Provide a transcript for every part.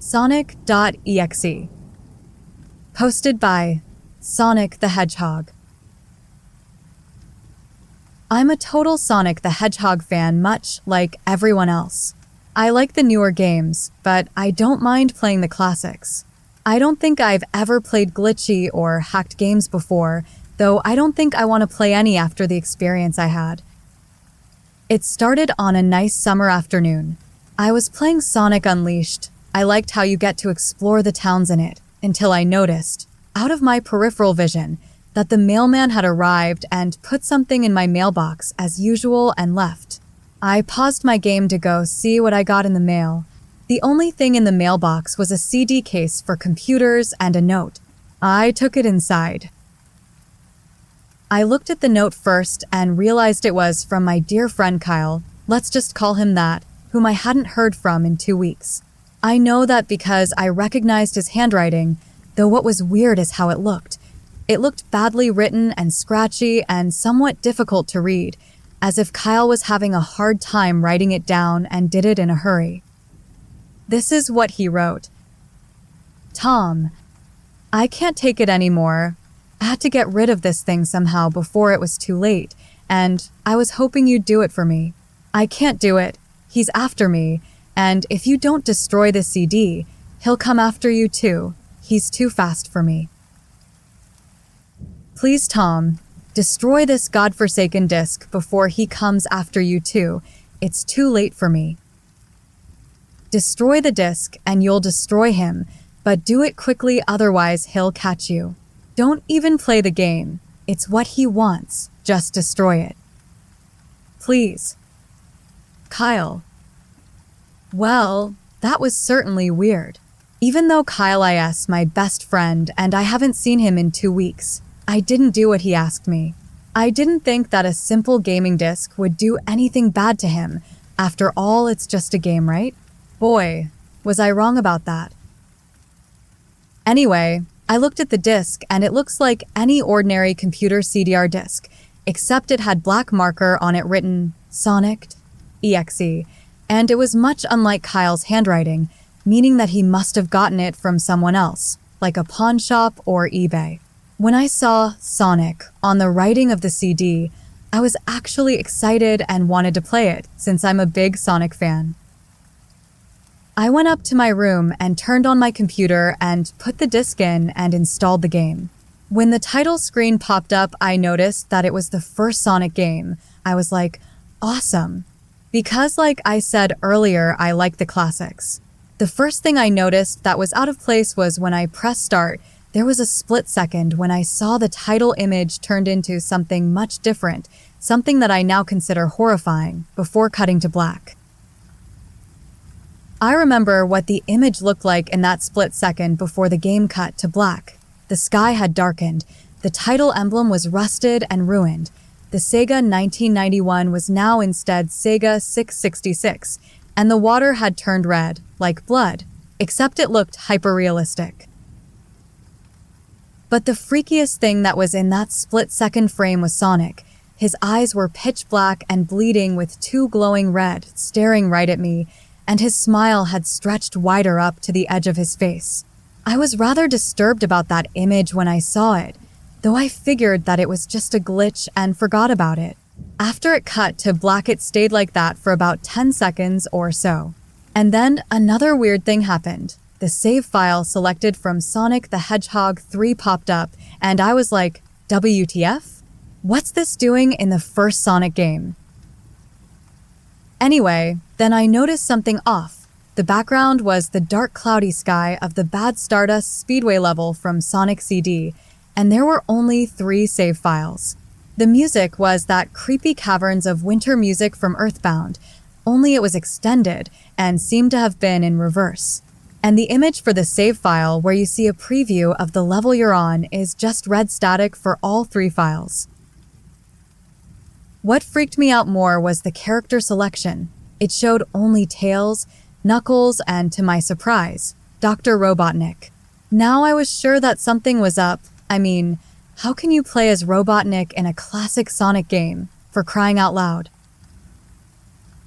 Sonic.exe. Posted by Sonic the Hedgehog. I'm a total Sonic the Hedgehog fan, much like everyone else. I like the newer games, but I don't mind playing the classics. I don't think I've ever played glitchy or hacked games before, though I don't think I want to play any after the experience I had. It started on a nice summer afternoon. I was playing Sonic Unleashed. I liked how you get to explore the towns in it, until I noticed, out of my peripheral vision, that the mailman had arrived and put something in my mailbox as usual and left. I paused my game to go see what I got in the mail. The only thing in the mailbox was a CD case for computers and a note. I took it inside. I looked at the note first and realized it was from my dear friend Kyle, let's just call him that, whom I hadn't heard from in 2 weeks. I know that because I recognized his handwriting, though what was weird is how it looked. It looked badly written and scratchy and somewhat difficult to read, as if Kyle was having a hard time writing it down and did it in a hurry. This is what he wrote. Tom, I can't take it anymore. I had to get rid of this thing somehow before it was too late, and I was hoping you'd do it for me. I can't do it. He's after me, and if you don't destroy the CD, he'll come after you too. He's too fast for me. Please, Tom, destroy this godforsaken disc before he comes after you too. It's too late for me. Destroy the disc and you'll destroy him, but do it quickly, otherwise he'll catch you. Don't even play the game. It's what he wants. Just destroy it. Please. Kyle. Well, that was certainly weird. Even though Kyle is my best friend and I haven't seen him in 2 weeks, I didn't do what he asked me. I didn't think that a simple gaming disc would do anything bad to him. After all, it's just a game, right? Boy, was I wrong about that. Anyway, I looked at the disc and it looks like any ordinary computer CDR disc, except it had black marker on it written Sonic.exe, and it was much unlike Kyle's handwriting, meaning that he must have gotten it from someone else, like a pawn shop or eBay. When I saw Sonic on the writing of the CD, I was actually excited and wanted to play it, since I'm a big Sonic fan. I went up to my room and turned on my computer and put the disc in and installed the game. When the title screen popped up, I noticed that it was the first Sonic game. I was like, awesome. Because like I said earlier, I like the classics. The first thing I noticed that was out of place was when I pressed start, there was a split second when I saw the title image turned into something much different, something that I now consider horrifying, before cutting to black. I remember what the image looked like in that split second before the game cut to black. The sky had darkened, the title emblem was rusted and ruined. The Sega 1991 was now instead Sega 666, and the water had turned red, like blood, except it looked hyper-realistic. But the freakiest thing that was in that split-second frame was Sonic. His eyes were pitch black and bleeding with two glowing red, staring right at me, and his smile had stretched wider up to the edge of his face. I was rather disturbed about that image when I saw it, though I figured that it was just a glitch and forgot about it. After it cut to black, it stayed like that for about 10 seconds or so. And then another weird thing happened. The save file selected from Sonic the Hedgehog 3 popped up, and I was like, WTF? What's this doing in the first Sonic game? Anyway, then I noticed something off. The background was the dark cloudy sky of the Bad Stardust Speedway level from Sonic CD, and there were only 3 save files. The music was that creepy caverns of winter music from Earthbound, only it was extended and seemed to have been in reverse. And the image for the save file, where you see a preview of the level you're on, is just red static for all 3 files. What freaked me out more was the character selection. It showed only Tails, Knuckles, and to my surprise, Dr. Robotnik. Now I was sure that something was up. I mean, how can you play as Robotnik in a classic Sonic game, for crying out loud?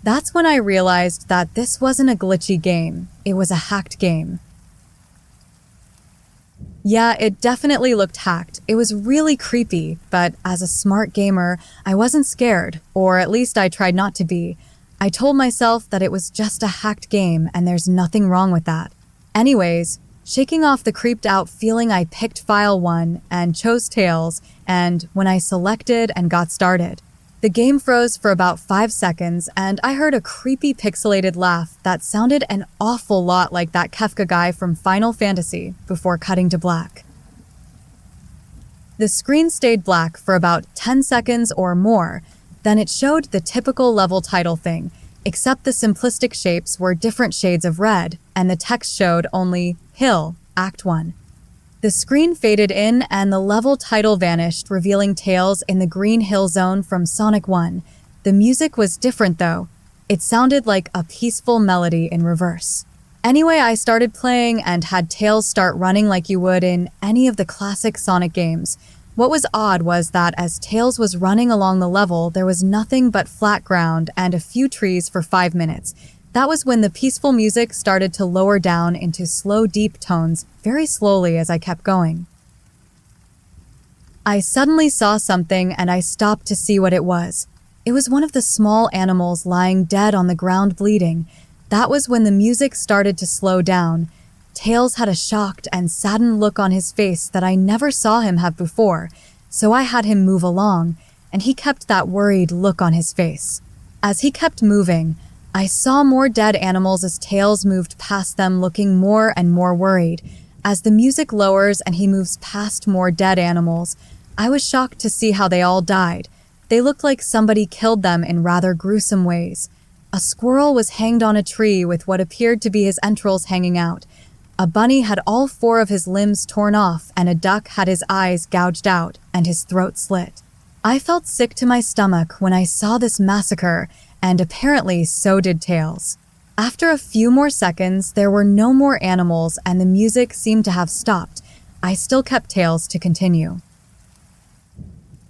That's when I realized that this wasn't a glitchy game, it was a hacked game. Yeah, it definitely looked hacked. It was really creepy, but as a smart gamer, I wasn't scared, or at least I tried not to be. I told myself that it was just a hacked game and there's nothing wrong with that. Anyways, shaking off the creeped out feeling, I picked file 1 and chose Tails, and when I selected and got started, the game froze for about 5 seconds and I heard a creepy pixelated laugh that sounded an awful lot like that Kefka guy from Final Fantasy before cutting to black. The screen stayed black for about 10 seconds or more, then it showed the typical level title thing, except the simplistic shapes were different shades of red and the text showed only Hill, Act 1. The screen faded in and the level title vanished, revealing Tails in the green hill zone from Sonic 1. The music was different though. It sounded like a peaceful melody in reverse. Anyway, I started playing and had Tails start running like you would in any of the classic Sonic games. What was odd was that as Tails was running along the level, there was nothing but flat ground and a few trees for 5 minutes. That was when the peaceful music started to lower down into slow, deep tones, very slowly as I kept going. I suddenly saw something and I stopped to see what it was. It was one of the small animals lying dead on the ground bleeding. That was when the music started to slow down. Tails had a shocked and saddened look on his face that I never saw him have before, so I had him move along, and he kept that worried look on his face. As he kept moving, I saw more dead animals as Tails moved past them, looking more and more worried. As the music lowers and he moves past more dead animals, I was shocked to see how they all died. They looked like somebody killed them in rather gruesome ways. A squirrel was hanged on a tree with what appeared to be his entrails hanging out. A bunny had all 4 of his limbs torn off, and a duck had his eyes gouged out and his throat slit. I felt sick to my stomach when I saw this massacre, and apparently so did Tails. After a few more seconds, there were no more animals and the music seemed to have stopped. I still kept Tails to continue.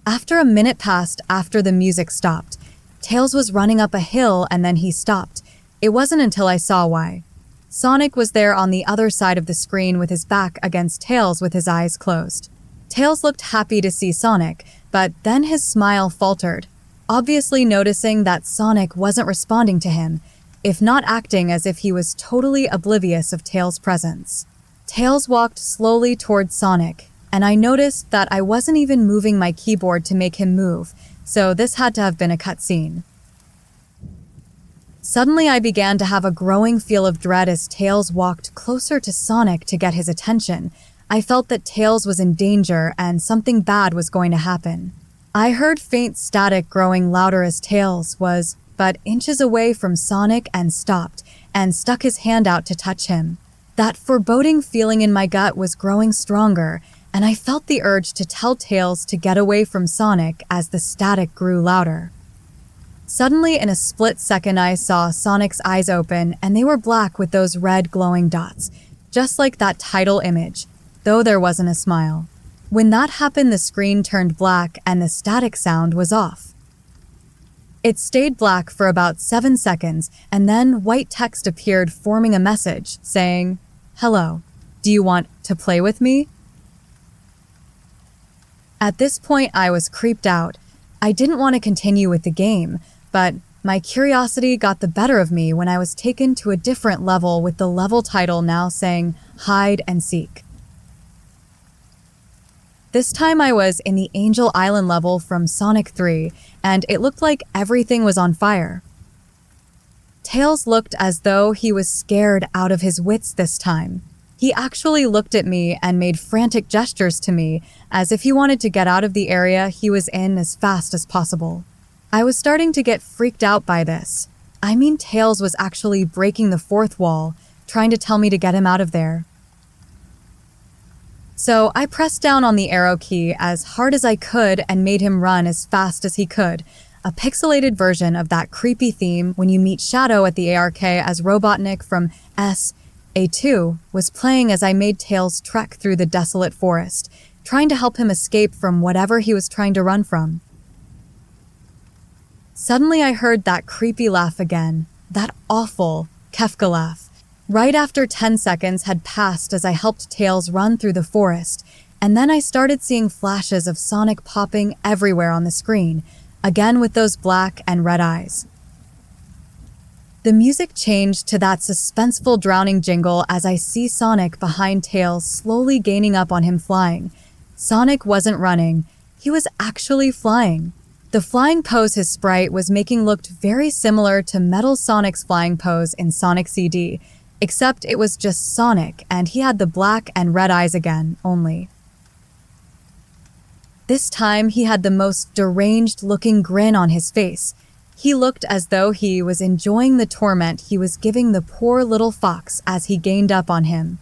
After a minute passed after the music stopped, Tails was running up a hill and then he stopped. It wasn't until I saw why. Sonic was there on the other side of the screen with his back against Tails with his eyes closed. Tails looked happy to see Sonic, but then his smile faltered, obviously noticing that Sonic wasn't responding to him, if not acting as if he was totally oblivious of Tails' presence. Tails walked slowly towards Sonic, and I noticed that I wasn't even moving my keyboard to make him move, so this had to have been a cutscene. Suddenly I began to have a growing feel of dread as Tails walked closer to Sonic to get his attention. I felt that Tails was in danger and something bad was going to happen. I heard faint static growing louder as Tails was but inches away from Sonic and stopped and stuck his hand out to touch him. That foreboding feeling in my gut was growing stronger, and I felt the urge to tell Tails to get away from Sonic as the static grew louder. Suddenly, in a split second, I saw Sonic's eyes open, and they were black with those red glowing dots, just like that title image, though there wasn't a smile. When that happened, the screen turned black and the static sound was off. It stayed black for about 7 seconds, and then white text appeared forming a message saying, "Hello, do you want to play with me?" At this point, I was creeped out. I didn't want to continue with the game, but my curiosity got the better of me when I was taken to a different level with the level title now saying, "Hide and Seek." This time I was in the Angel Island level from Sonic 3, and it looked like everything was on fire. Tails looked as though he was scared out of his wits this time. He actually looked at me and made frantic gestures to me, as if he wanted to get out of the area he was in as fast as possible. I was starting to get freaked out by this. I mean, Tails was actually breaking the 4th wall, trying to tell me to get him out of there. So I pressed down on the arrow key as hard as I could and made him run as fast as he could, a pixelated version of that creepy theme when you meet Shadow at the ARK as Robotnik from A2 was playing as I made Tails trek through the desolate forest, trying to help him escape from whatever he was trying to run from. Suddenly I heard that creepy laugh again, that awful Kefka laugh. Right after 10 seconds had passed as I helped Tails run through the forest, and then I started seeing flashes of Sonic popping everywhere on the screen, again with those black and red eyes. The music changed to that suspenseful drowning jingle as I see Sonic behind Tails slowly gaining up on him flying. Sonic wasn't running, he was actually flying. The flying pose his sprite was making looked very similar to Metal Sonic's flying pose in Sonic CD, except it was just Sonic and he had the black and red eyes again, only. This time he had the most deranged-looking grin on his face. He looked as though he was enjoying the torment he was giving the poor little fox as he gained up on him.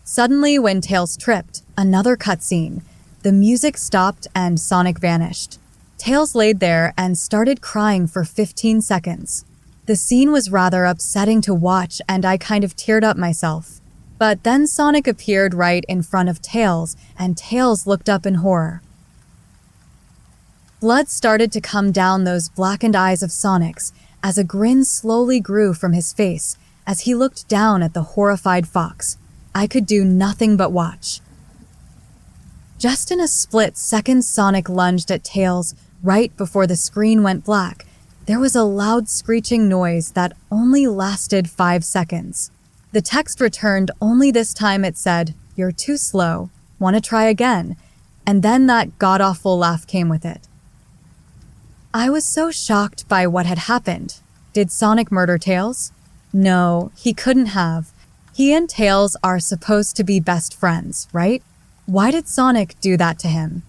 Suddenly, when Tails tripped, another cutscene. The music stopped and Sonic vanished. Tails laid there and started crying for 15 seconds. The scene was rather upsetting to watch and I kind of teared up myself. But then Sonic appeared right in front of Tails and Tails looked up in horror. Blood started to come down those blackened eyes of Sonic's as a grin slowly grew from his face as he looked down at the horrified fox. I could do nothing but watch. Just in a split second, Sonic lunged at Tails right before the screen went black. There was a loud screeching noise that only lasted 5 seconds. The text returned, only this time it said, "You're too slow. Want to try again?" And then that god-awful laugh came with it. I was so shocked by what had happened. Did Sonic murder Tails? No, he couldn't have. He and Tails are supposed to be best friends, right? Why did Sonic do that to him?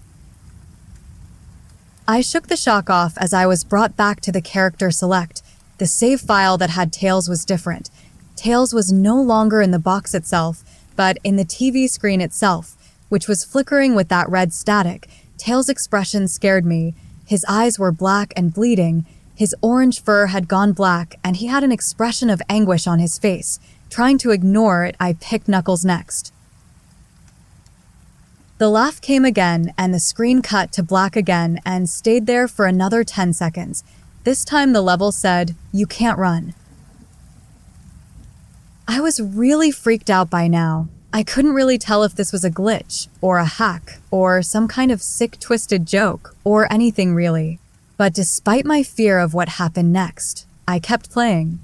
I shook the shock off as I was brought back to the character select. The save file that had Tails was different. Tails was no longer in the box itself, but in the TV screen itself, which was flickering with that red static. Tails' expression scared me. His eyes were black and bleeding, his orange fur had gone black, and he had an expression of anguish on his face. Trying to ignore it, I picked Knuckles next. The laugh came again, and the screen cut to black again and stayed there for another 10 seconds. This time the level said, "You can't run." I was really freaked out by now. I couldn't really tell if this was a glitch, or a hack, or some kind of sick, twisted joke, or anything really. But despite my fear of what happened next, I kept playing.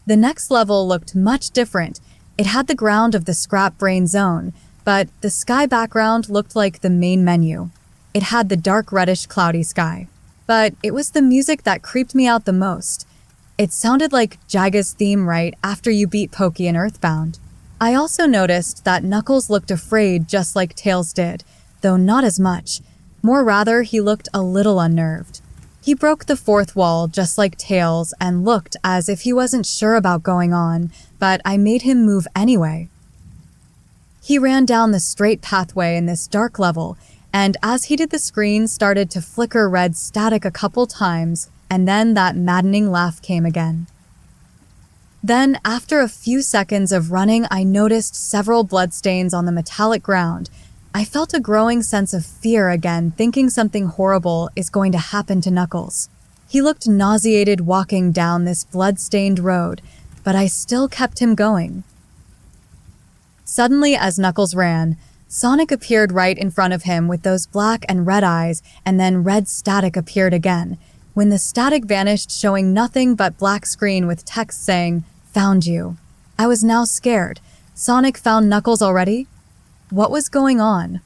The next level looked much different. It had the ground of the Scrap Brain Zone, but the sky background looked like the main menu. It had the dark reddish cloudy sky. But it was the music that creeped me out the most. It sounded like Jaga's theme right after you beat Pokey in Earthbound. I also noticed that Knuckles looked afraid just like Tails did, though not as much. More rather, he looked a little unnerved. He broke the fourth wall just like Tails and looked as if he wasn't sure about going on, but I made him move anyway. He ran down the straight pathway in this dark level, and as he did, the screen started to flicker red static a couple times, and then that maddening laugh came again. Then, after a few seconds of running, I noticed several bloodstains on the metallic ground. I felt a growing sense of fear again, thinking something horrible is going to happen to Knuckles. He looked nauseated walking down this blood-stained road, but I still kept him going. Suddenly, as Knuckles ran, Sonic appeared right in front of him with those black and red eyes, and then red static appeared again. When the static vanished, showing nothing but black screen with text saying, "Found you." I was now scared. Sonic found Knuckles already? What was going on?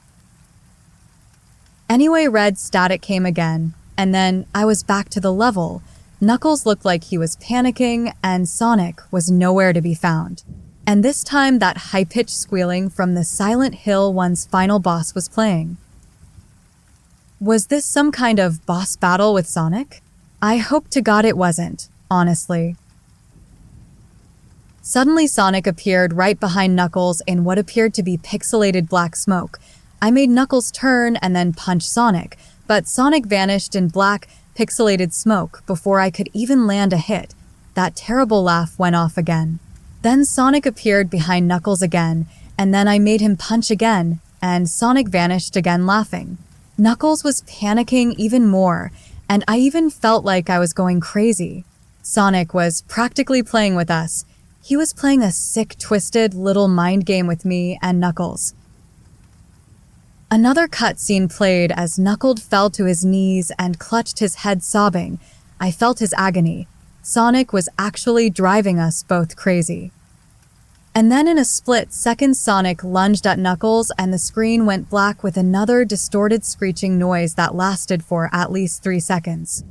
Anyway, red static came again, and then I was back to the level. Knuckles looked like he was panicking, and Sonic was nowhere to be found. And this time, that high-pitched squealing from the Silent Hill 1's final boss was playing. Was this some kind of boss battle with Sonic? I hope to God it wasn't, honestly. Suddenly, Sonic appeared right behind Knuckles in what appeared to be pixelated black smoke. I made Knuckles turn and then punch Sonic, but Sonic vanished in black, pixelated smoke before I could even land a hit. That terrible laugh went off again. Then Sonic appeared behind Knuckles again, and then I made him punch again, and Sonic vanished again laughing. Knuckles was panicking even more, and I even felt like I was going crazy. Sonic was practically playing with us. He was playing a sick, twisted little mind game with me and Knuckles. Another cutscene played as Knuckles fell to his knees and clutched his head sobbing. I felt his agony. Sonic was actually driving us both crazy. And then in a split second, Sonic lunged at Knuckles and the screen went black with another distorted screeching noise that lasted for at least 3 seconds.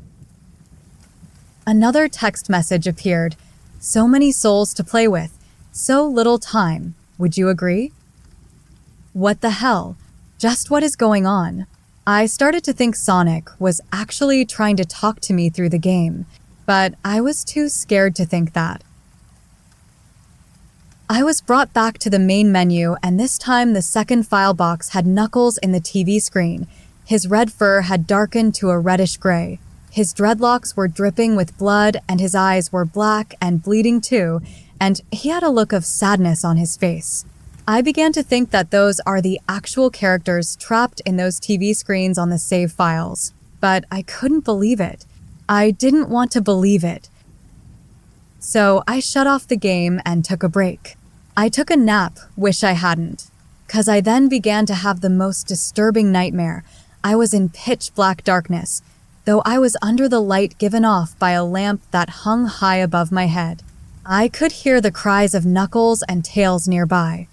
Another text message appeared. So many souls to play with. So little time. Would you agree? What the hell? Just what is going on? I started to think Sonic was actually trying to talk to me through the game, but I was too scared to think that. I was brought back to the main menu, and this time the second file box had Knuckles in the TV screen. His red fur had darkened to a reddish gray. His dreadlocks were dripping with blood, and his eyes were black and bleeding too, and he had a look of sadness on his face. I began to think that those are the actual characters trapped in those TV screens on the save files, but I couldn't believe it. I didn't want to believe it. So I shut off the game and took a break. I took a nap, wish I hadn't, 'cause I then began to have the most disturbing nightmare. I was in pitch black darkness, though I was under the light given off by a lamp that hung high above my head. I could hear the cries of Knuckles and Tails nearby.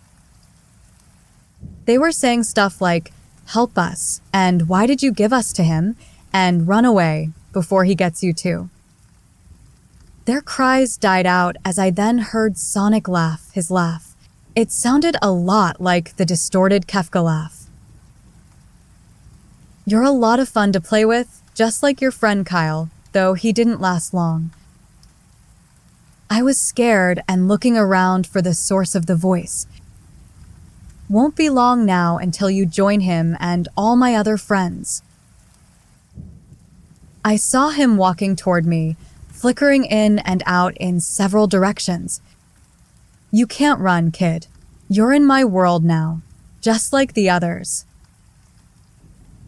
They were saying stuff like, "Help us," and "Why did you give us to him?" and "Run away before he gets you too." Their cries died out as I then heard Sonic laugh, his laugh. It sounded a lot like the distorted Kefka laugh. "You're a lot of fun to play with, just like your friend Kyle, though he didn't last long." I was scared and looking around for the source of the voice. "Won't be long now until you join him and all my other friends." I saw him walking toward me, flickering in and out in several directions. "You can't run, kid. You're in my world now, just like the others."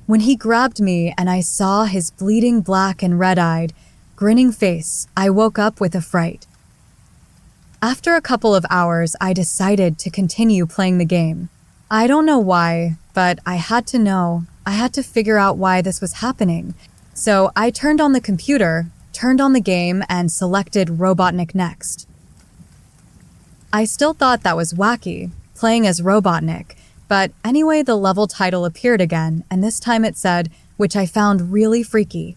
When he grabbed me and I saw his bleeding black and red-eyed, grinning face, I woke up with a fright. After a couple of hours, I decided to continue playing the game. I don't know why, but I had to know. I had to figure out why this was happening. So I turned on the computer, turned on the game, and selected Robotnik next. I still thought that was wacky, playing as Robotnik, but anyway the level title appeared again, and this time it said, which I found really freaky.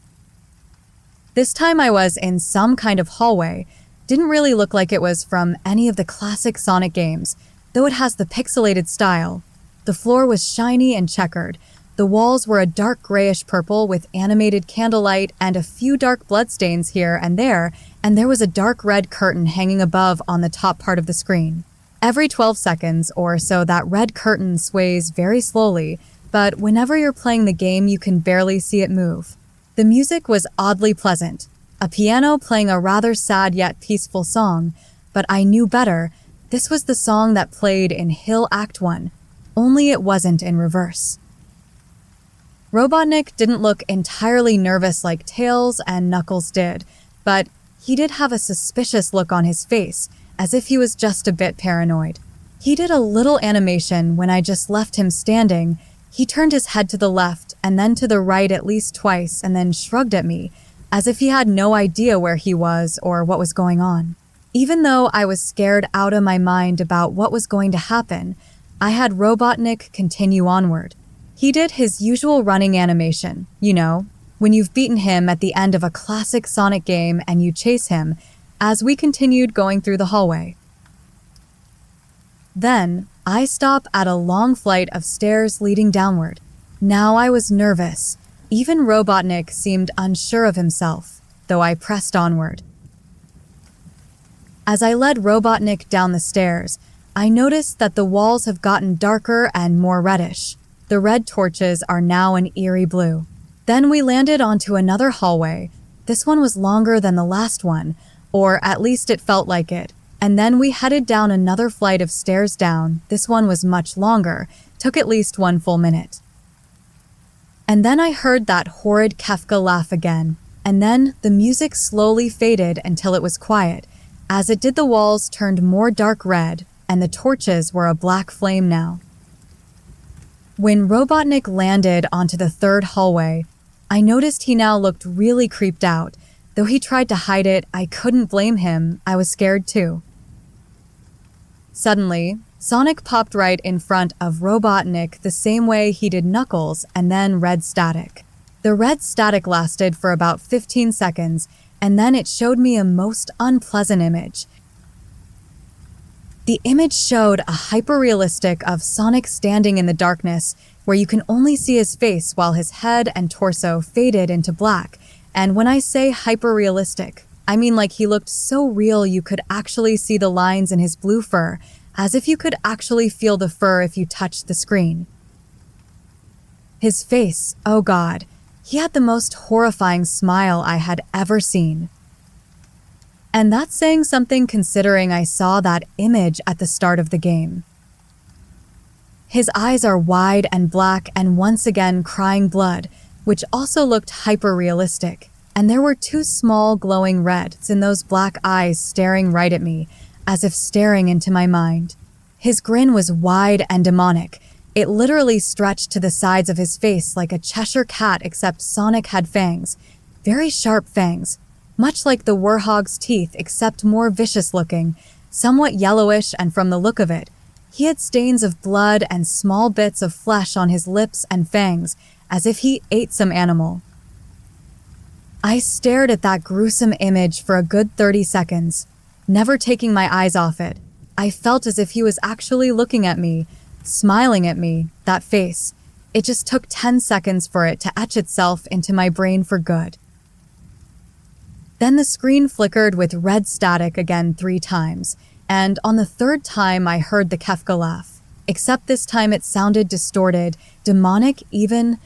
This time I was in some kind of hallway. Didn't really look like it was from any of the classic Sonic games, though it has the pixelated style. The floor was shiny and checkered. The walls were a dark grayish purple with animated candlelight and a few dark bloodstains here and there was a dark red curtain hanging above on the top part of the screen. Every 12 seconds or so that red curtain sways very slowly, but whenever you're playing the game you can barely see it move. The music was oddly pleasant. A piano playing a rather sad yet peaceful song, but I knew better. This was the song that played in Hill Act 1, only it wasn't in reverse. Robotnik didn't look entirely nervous like Tails and Knuckles did, but he did have a suspicious look on his face, as if he was just a bit paranoid. He did a little animation when I just left him standing. He turned his head to the left and then to the right at least twice and then shrugged at me, as if he had no idea where he was or what was going on. Even though I was scared out of my mind about what was going to happen, I had Robotnik continue onward. He did his usual running animation, you know, when you've beaten him at the end of a classic Sonic game and you chase him, as we continued going through the hallway. Then, I stop at a long flight of stairs leading downward. Now I was nervous. Even Robotnik seemed unsure of himself, though I pressed onward. As I led Robotnik down the stairs, I noticed that the walls have gotten darker and more reddish. The red torches are now an eerie blue. Then we landed onto another hallway. This one was longer than the last one, or at least it felt like it. And then we headed down another flight of stairs down. This one was much longer, took at least 1 full minute. And then I heard that horrid Kefka laugh again. and then the music slowly faded until it was quiet. As it did, the walls turned more dark red, and the torches were a black flame now. When Robotnik landed onto the third hallway, I noticed he now looked really creeped out. Though he tried to hide it, I couldn't blame him. I was scared too. Suddenly, Sonic popped right in front of Robotnik the same way he did Knuckles, and then red static. The red static lasted for about 15 seconds, and then it showed me a most unpleasant image. The image showed a hyper-realistic of Sonic standing in the darkness, where you can only see his face while his head and torso faded into black. And when I say hyper-realistic, I mean like he looked so real you could actually see the lines in his blue fur, as if you could actually feel the fur if you touched the screen. His face, oh God, he had the most horrifying smile I had ever seen. And that's saying something considering I saw that image at the start of the game. His eyes are wide and black and once again crying blood, which also looked hyper-realistic, and there were two small glowing reds in those black eyes staring right at me, as if staring into my mind. His grin was wide and demonic. It literally stretched to the sides of his face like a Cheshire cat, except Sonic had fangs, very sharp fangs, much like the warthog's teeth except more vicious looking, somewhat yellowish, and from the look of it, he had stains of blood and small bits of flesh on his lips and fangs, as if he ate some animal. I stared at that gruesome image for a good 30 seconds, never taking my eyes off it. I felt as if he was actually looking at me, smiling at me, that face. It just took 10 seconds for it to etch itself into my brain for good. Then the screen flickered with red static again 3 times, and on the third time I heard the Kefka laugh, except this time it sounded distorted, demonic even.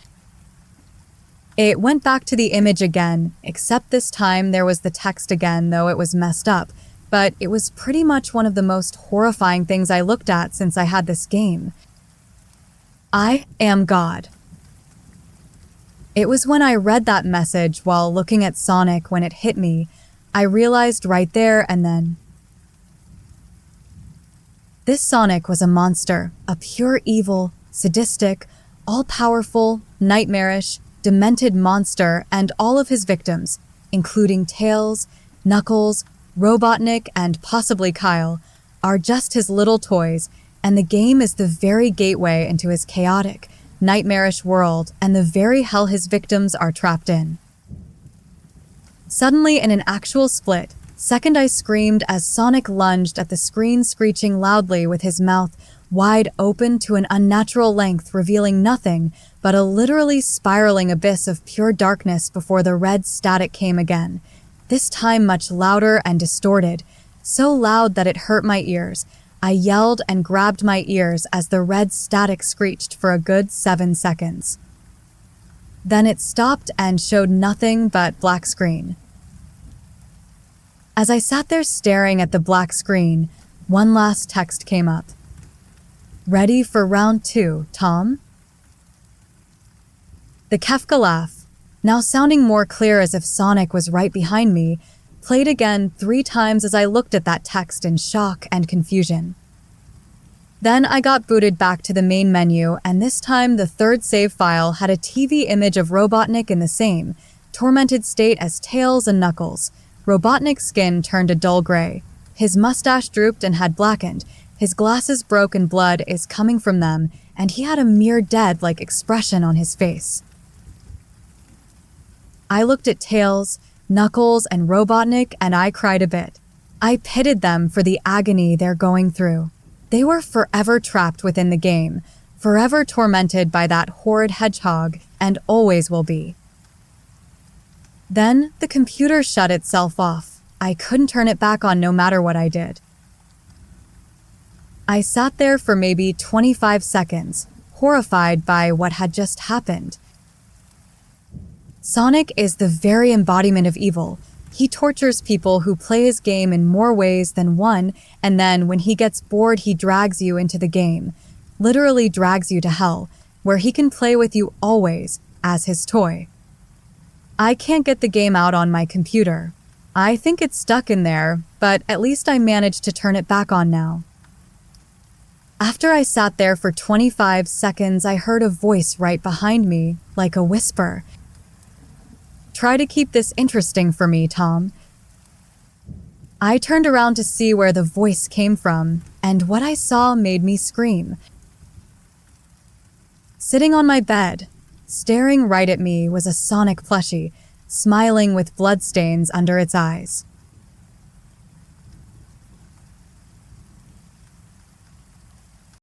It went back to the image again, except this time there was the text again, though it was messed up, but it was pretty much one of the most horrifying things I looked at since I had this game. I am God. It was when I read that message while looking at Sonic when it hit me, I realized right there and then. This Sonic was a monster, a pure evil, sadistic, all-powerful, nightmarish, demented monster, and all of his victims, including Tails, Knuckles, Robotnik, and possibly Kyle, are just his little toys, and the game is the very gateway into his chaotic, nightmarish world and the very hell his victims are trapped in. Suddenly, in an actual split second, I screamed as Sonic lunged at the screen, screeching loudly with his mouth wide open to an unnatural length, revealing nothing but a literally spiraling abyss of pure darkness before the red static came again, this time much louder and distorted, so loud that it hurt my ears. I yelled and grabbed my ears as the red static screeched for a good 7 seconds. Then it stopped and showed nothing but black screen. As I sat there staring at the black screen, one last text came up. Ready for round 2, Tom? The Kefka laugh, now sounding more clear as if Sonic was right behind me, played again 3 times as I looked at that text in shock and confusion. Then I got booted back to the main menu, and this time the third save file had a TV image of Robotnik in the same, tormented state as Tails and Knuckles. Robotnik's skin turned a dull gray. His mustache drooped and had blackened. His glasses broke and blood is coming from them, and he had a mere dead-like expression on his face. I looked at Tails, Knuckles, and Robotnik, and I cried a bit. I pitied them for the agony they're going through. They were forever trapped within the game, forever tormented by that horrid hedgehog, and always will be. Then the computer shut itself off. I couldn't turn it back on no matter what I did. I sat there for maybe 25 seconds, horrified by what had just happened. Sonic is the very embodiment of evil. He tortures people who play his game in more ways than one, and then when he gets bored, he drags you into the game, literally drags you to hell, where he can play with you always as his toy. I can't get the game out on my computer. I think it's stuck in there, but at least I managed to turn it back on now. After I sat there for 25 seconds, I heard a voice right behind me, like a whisper. Try to keep this interesting for me, Tom. I turned around to see where the voice came from, and what I saw made me scream. Sitting on my bed, staring right at me, was a Sonic plushie, smiling with bloodstains under its eyes.